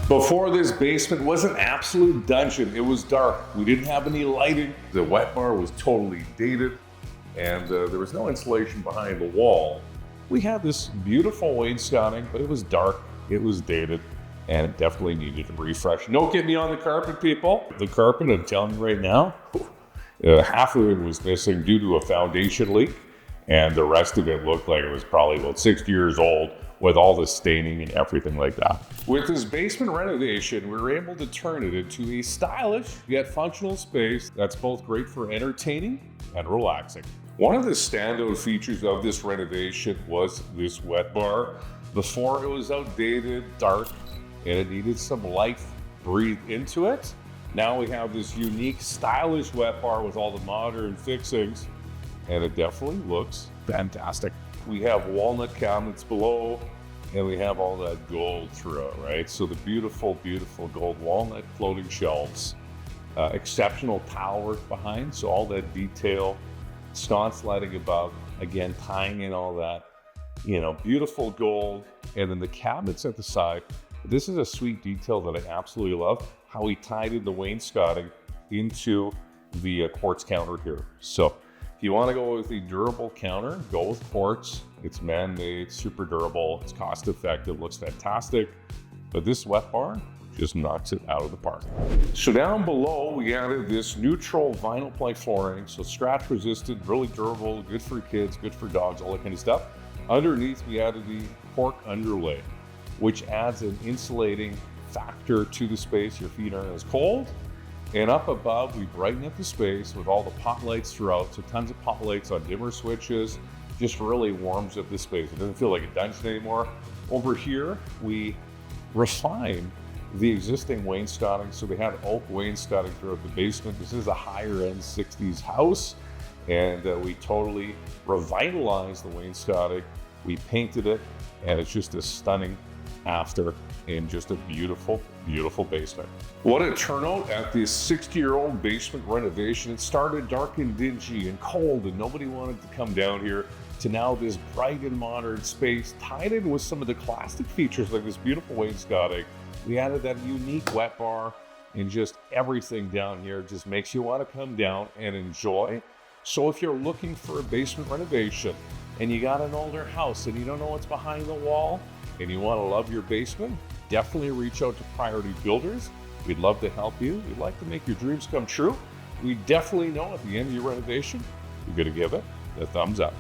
Before, this basement was an absolute dungeon. It was dark. We didn't have any lighting. The wet bar was totally dated, and there was no insulation behind the wall. We had this beautiful wainscoting, but it was dark, it was dated, and it definitely needed a refresh. Don't get me on the carpet, people. The carpet, I'm telling you right now, half of it was missing due to a foundation leak, and the rest of it looked like it was probably about 60 years old with all the staining and everything like that. With this basement renovation, we were able to turn it into a stylish yet functional space that's both great for entertaining and relaxing. One of the standout features of this renovation was this wet bar. Before, it was outdated, dark, and it needed some life breathed into it. Now we have this unique, stylish wet bar with all the modern fixings, and it definitely looks fantastic. We have walnut cabinets below, and we have all that gold throughout, right? So the beautiful, beautiful gold walnut floating shelves, exceptional towers behind, so all that detail, sconce lighting above, again, tying in all that, beautiful gold, and then the cabinets at the side. This is a sweet detail that I absolutely love, how we tied in the wainscoting into the quartz counter here. So if you want to go with the durable counter, go with quartz. It's man-made, super durable, it's cost-effective, looks fantastic. But this wet bar just knocks it out of the park. So down below, we added this neutral vinyl plank flooring, so scratch-resistant, really durable, good for kids, good for dogs, all that kind of stuff. Underneath, we added the cork underlay, which adds an insulating factor to the space. Your feet aren't as cold. And up above, we brighten up the space with all the pot lights throughout. So tons of pot lights on dimmer switches, just really warms up the space. It doesn't feel like a dungeon anymore. Over here, we refine the existing wainscoting. So we had oak wainscoting throughout the basement. This is a higher end 60s house. And we totally revitalized the wainscoting. We painted it, and it's just a stunning after in just a beautiful, beautiful basement. What a turnout at this 60-year-old basement renovation. It started dark and dingy and cold, and nobody wanted to come down here, to now this bright and modern space tied in with some of the classic features like this beautiful wainscoting. We added that unique wet bar, and just everything down here just makes you want to come down and enjoy. So if you're looking for a basement renovation and you got an older house and you don't know what's behind the wall and you want to love your basement, definitely reach out to Priority Builders. We'd love to help you. We'd like to make your dreams come true. We definitely know at the end of your renovation, you're going to give it a thumbs up.